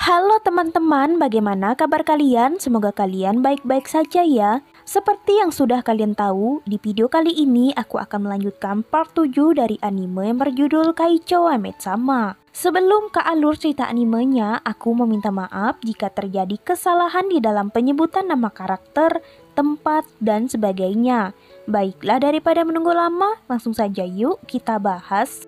Halo teman-teman, bagaimana kabar kalian? Semoga kalian baik-baik saja ya. Seperti yang sudah kalian tahu, di video kali ini aku akan melanjutkan part 7 dari anime yang berjudul Kaicho Sama. Sebelum ke alur cerita animenya, aku meminta maaf jika terjadi kesalahan di dalam penyebutan nama karakter, tempat, dan sebagainya. Baiklah, daripada menunggu lama, langsung saja yuk kita bahas.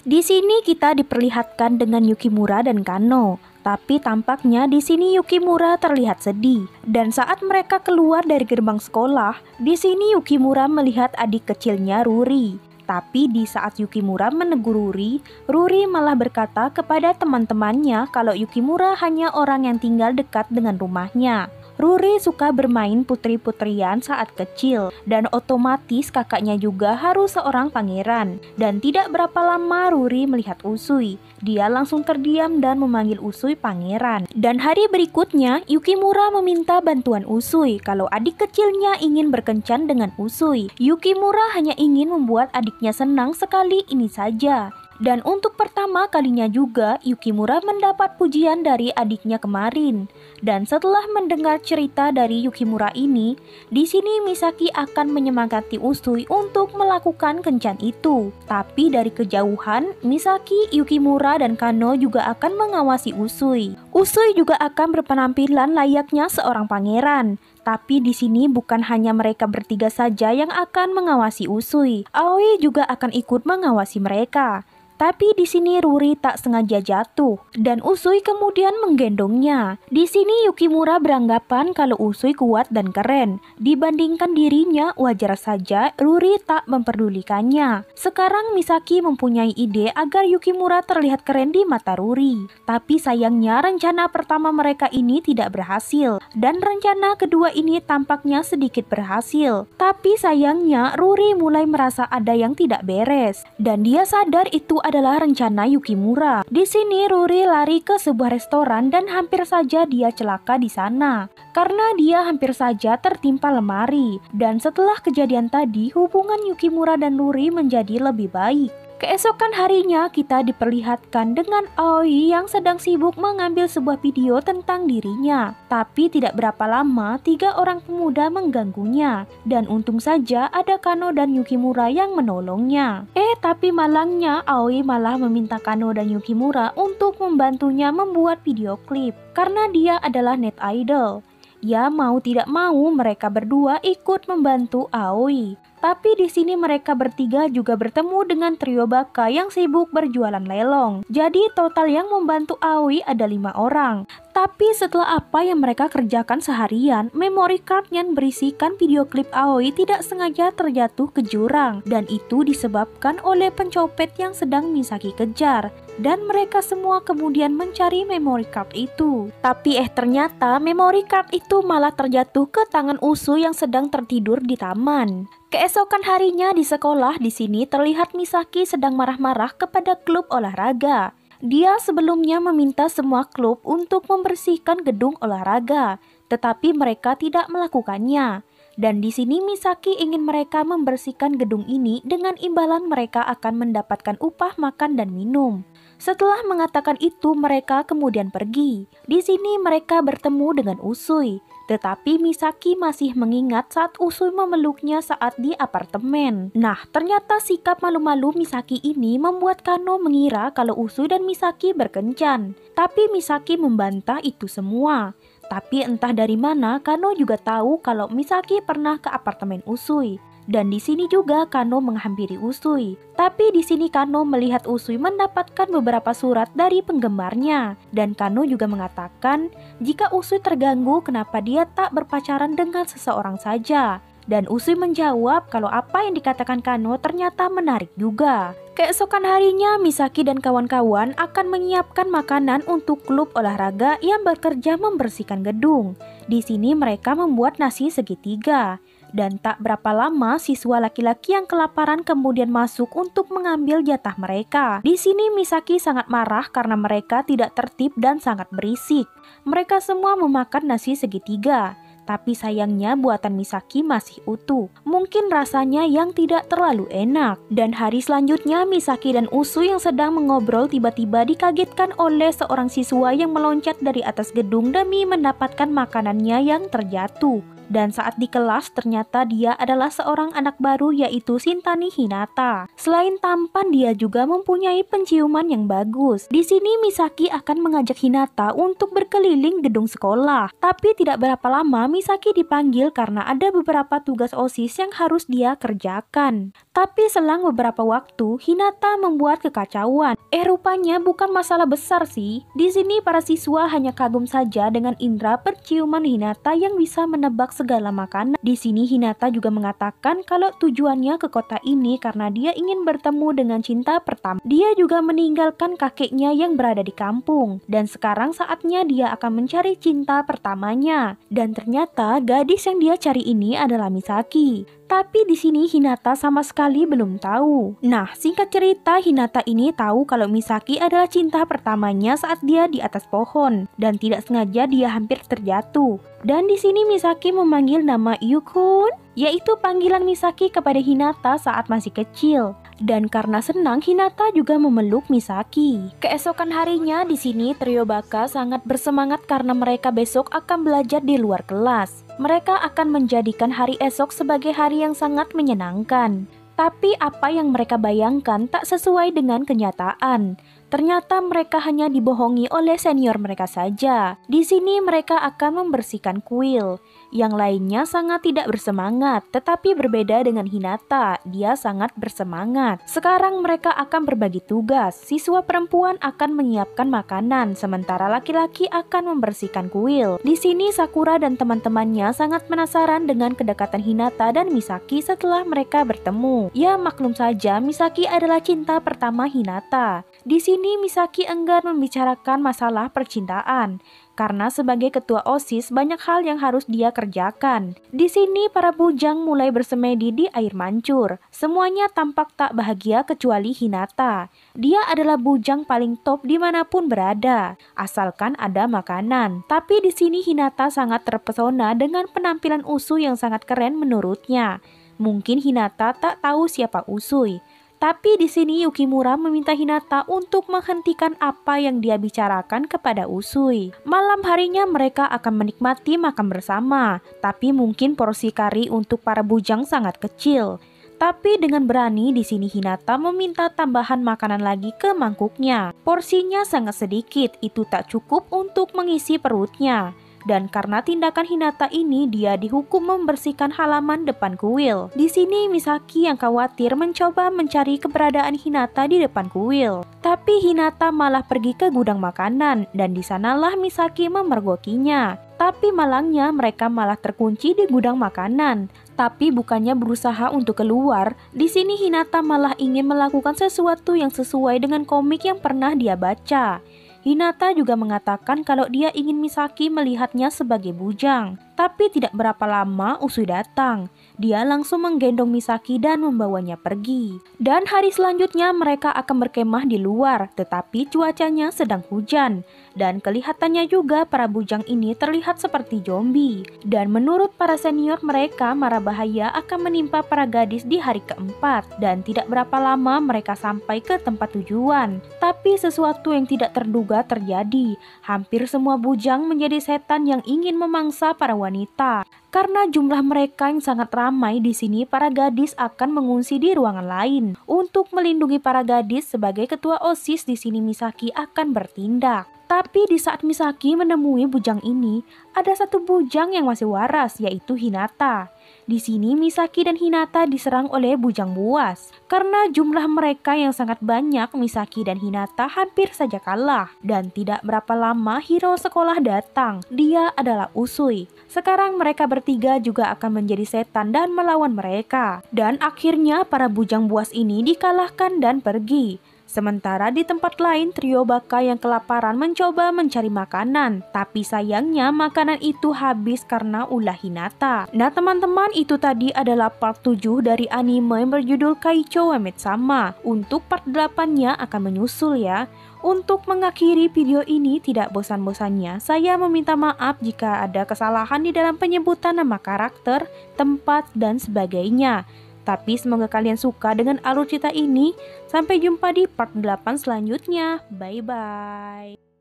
Di sini kita diperlihatkan dengan Yukimura dan Kano, tapi tampaknya di sini Yukimura terlihat sedih. Dan saat mereka keluar dari gerbang sekolah, di sini Yukimura melihat adik kecilnya Ruri. Tapi di saat Yukimura menegur Ruri, Ruri malah berkata kepada teman-temannya kalau Yukimura hanya orang yang tinggal dekat dengan rumahnya. Ruri suka bermain putri-putrian saat kecil, dan otomatis kakaknya juga harus seorang pangeran. Dan tidak berapa lama Ruri melihat Usui. Dia langsung terdiam dan memanggil Usui pangeran. Dan hari berikutnya, Yukimura meminta bantuan Usui kalau adik kecilnya ingin berkencan dengan Usui. Yukimura hanya ingin membuat adiknya senang sekali ini saja. Dan untuk pertama kalinya juga Yukimura mendapat pujian dari adiknya kemarin. Dan setelah mendengar cerita dari Yukimura ini, di sini Misaki akan menyemangati Usui untuk melakukan kencan itu. Tapi dari kejauhan, Misaki, Yukimura, dan Kano juga akan mengawasi Usui. Usui juga akan berpenampilan layaknya seorang pangeran. Tapi di sini bukan hanya mereka bertiga saja yang akan mengawasi Usui. Aoi juga akan ikut mengawasi mereka. Tapi di sini Ruri tak sengaja jatuh dan Usui kemudian menggendongnya. Di sini Yukimura beranggapan kalau Usui kuat dan keren. Dibandingkan dirinya, wajar saja Ruri tak memperdulikannya. Sekarang Misaki mempunyai ide agar Yukimura terlihat keren di mata Ruri. Tapi sayangnya rencana pertama mereka ini tidak berhasil dan rencana kedua ini tampaknya sedikit berhasil. Tapi sayangnya Ruri mulai merasa ada yang tidak beres dan dia sadar itu adalah rencana Yukimura. Di sini Ruri lari ke sebuah restoran dan hampir saja dia celaka di sana karena dia hampir saja tertimpa lemari. Dan setelah kejadian tadi, hubungan Yukimura dan Ruri menjadi lebih baik. Keesokan harinya kita diperlihatkan dengan Aoi yang sedang sibuk mengambil sebuah video tentang dirinya. Tapi tidak berapa lama, 3 orang pemuda mengganggunya. Dan untung saja ada Kano dan Yukimura yang menolongnya. Tapi malangnya Aoi malah meminta Kano dan Yukimura untuk membantunya membuat video klip. Karena dia adalah net idol. Ya mau tidak mau mereka berdua ikut membantu Aoi. Tapi di sini mereka bertiga juga bertemu dengan trio Baka yang sibuk berjualan lelong. Jadi total yang membantu Aoi ada 5 orang. Tapi setelah apa yang mereka kerjakan seharian, memory card yang berisikan video klip Aoi tidak sengaja terjatuh ke jurang. Dan itu disebabkan oleh pencopet yang sedang Misaki kejar. Dan mereka semua kemudian mencari memory card itu. Tapi ternyata memory card itu malah terjatuh ke tangan Usui yang sedang tertidur di taman. Keesokan harinya di sekolah, di sini terlihat Misaki sedang marah-marah kepada klub olahraga. Dia sebelumnya meminta semua klub untuk membersihkan gedung olahraga, tetapi mereka tidak melakukannya. Dan di sini Misaki ingin mereka membersihkan gedung ini dengan imbalan mereka akan mendapatkan upah makan dan minum. Setelah mengatakan itu, mereka kemudian pergi. Di sini mereka bertemu dengan Usui. Tetapi Misaki masih mengingat saat Usui memeluknya saat di apartemen. Nah, ternyata sikap malu-malu Misaki ini membuat Kano mengira kalau Usui dan Misaki berkencan. Tapi Misaki membantah itu semua. Tapi entah dari mana Kano juga tahu kalau Misaki pernah ke apartemen Usui. Dan di sini juga Kano menghampiri Usui. Tapi di sini Kano melihat Usui mendapatkan beberapa surat dari penggemarnya. Dan Kano juga mengatakan jika Usui terganggu kenapa dia tak berpacaran dengan seseorang saja. Dan Usui menjawab kalau apa yang dikatakan Kano ternyata menarik juga. Keesokan harinya Misaki dan kawan-kawan akan menyiapkan makanan untuk klub olahraga yang bekerja membersihkan gedung. Di sini mereka membuat nasi segitiga. Dan tak berapa lama siswa laki-laki yang kelaparan kemudian masuk untuk mengambil jatah mereka. Di sini Misaki sangat marah karena mereka tidak tertib dan sangat berisik. Mereka semua memakan nasi segitiga. Tapi sayangnya buatan Misaki masih utuh. Mungkin rasanya yang tidak terlalu enak. Dan hari selanjutnya Misaki dan Usui yang sedang mengobrol tiba-tiba dikagetkan oleh seorang siswa yang meloncat dari atas gedung demi mendapatkan makanannya yang terjatuh. Dan saat di kelas ternyata dia adalah seorang anak baru yaitu Shintani Hinata. Selain tampan dia juga mempunyai penciuman yang bagus. Di sini Misaki akan mengajak Hinata untuk berkeliling gedung sekolah. Tapi tidak berapa lama Misaki dipanggil karena ada beberapa tugas OSIS yang harus dia kerjakan. Tapi selang beberapa waktu Hinata membuat kekacauan. Rupanya bukan masalah besar sih. Di sini para siswa hanya kagum saja dengan indera penciuman Hinata yang bisa menebak segala makanan. Di sini Hinata juga mengatakan kalau tujuannya ke kota ini karena dia ingin bertemu dengan cinta pertama. Dia juga meninggalkan kakeknya yang berada di kampung dan sekarang saatnya dia akan mencari cinta pertamanya. Dan ternyata gadis yang dia cari ini adalah Misaki. Tapi di sini Hinata sama sekali belum tahu. Nah, singkat cerita Hinata ini tahu kalau Misaki adalah cinta pertamanya saat dia di atas pohon dan tidak sengaja dia hampir terjatuh. Dan di sini Misaki memanggil nama Yukun, yaitu panggilan Misaki kepada Hinata saat masih kecil. Dan karena senang, Hinata juga memeluk Misaki. Keesokan harinya di sini trio Baka sangat bersemangat karena mereka besok akan belajar di luar kelas. Mereka akan menjadikan hari esok sebagai hari yang sangat menyenangkan. Tapi apa yang mereka bayangkan tak sesuai dengan kenyataan. Ternyata mereka hanya dibohongi oleh senior mereka saja. Di sini mereka akan membersihkan kuil. Yang lainnya sangat tidak bersemangat, tetapi berbeda dengan Hinata, dia sangat bersemangat. Sekarang mereka akan berbagi tugas. Siswa perempuan akan menyiapkan makanan, sementara laki-laki akan membersihkan kuil. Di sini Sakura dan teman-temannya sangat penasaran dengan kedekatan Hinata dan Misaki setelah mereka bertemu. Ya maklum saja, Misaki adalah cinta pertama Hinata. Di sini Misaki enggan membicarakan masalah percintaan. Karena sebagai ketua OSIS banyak hal yang harus dia kerjakan. Di sini para bujang mulai bersemedi di air mancur. Semuanya tampak tak bahagia kecuali Hinata. Dia adalah bujang paling top dimanapun berada, asalkan ada makanan. Tapi di sini Hinata sangat terpesona dengan penampilan Usui yang sangat keren menurutnya. Mungkin Hinata tak tahu siapa Usui. Tapi di sini Yukimura meminta Hinata untuk menghentikan apa yang dia bicarakan kepada Usui. Malam harinya mereka akan menikmati makan bersama, tapi mungkin porsi kari untuk para bujang sangat kecil. Tapi dengan berani di sini Hinata meminta tambahan makanan lagi ke mangkuknya. Porsinya sangat sedikit, itu tak cukup untuk mengisi perutnya. Dan karena tindakan Hinata ini, dia dihukum membersihkan halaman depan kuil. Di sini Misaki yang khawatir mencoba mencari keberadaan Hinata di depan kuil. Tapi Hinata malah pergi ke gudang makanan dan di sanalah Misaki memergokinya. Tapi malangnya mereka malah terkunci di gudang makanan. Tapi bukannya berusaha untuk keluar, di sini Hinata malah ingin melakukan sesuatu yang sesuai dengan komik yang pernah dia baca. Hinata juga mengatakan kalau dia ingin Misaki melihatnya sebagai bujang. Tapi tidak berapa lama Usui datang. Dia langsung menggendong Misaki dan membawanya pergi. Dan hari selanjutnya mereka akan berkemah di luar, tetapi cuacanya sedang hujan. Dan kelihatannya juga para bujang ini terlihat seperti zombie. Dan menurut para senior mereka, mara bahaya akan menimpa para gadis di hari keempat. Dan tidak berapa lama mereka sampai ke tempat tujuan. Tapi sesuatu yang tidak terduga terjadi. Hampir semua bujang menjadi setan yang ingin memangsa para wanita. Karena jumlah mereka yang sangat ramai di sini, para gadis akan mengungsi di ruangan lain. Untuk melindungi para gadis, sebagai ketua OSIS di sini Misaki akan bertindak. Tapi di saat Misaki menemui bujang ini, ada satu bujang yang masih waras, yaitu Hinata. Di sini Misaki dan Hinata diserang oleh bujang buas. Karena jumlah mereka yang sangat banyak, Misaki dan Hinata hampir saja kalah. Dan tidak berapa lama hero sekolah datang. Dia adalah Usui. Sekarang mereka bertiga juga akan menjadi setan dan melawan mereka. Dan akhirnya para bujang buas ini dikalahkan dan pergi. Sementara di tempat lain, trio Baka yang kelaparan mencoba mencari makanan, tapi sayangnya makanan itu habis karena ulah Hinata. Nah teman-teman, itu tadi adalah part 7 dari anime yang berjudul Kaicho wa Metsama. Untuk part 8-nya akan menyusul ya. Untuk mengakhiri video ini, tidak bosan-bosannya saya meminta maaf jika ada kesalahan di dalam penyebutan nama karakter, tempat, dan sebagainya. Tapi semoga kalian suka dengan alur cerita ini. Sampai jumpa di part 8 selanjutnya. Bye-bye.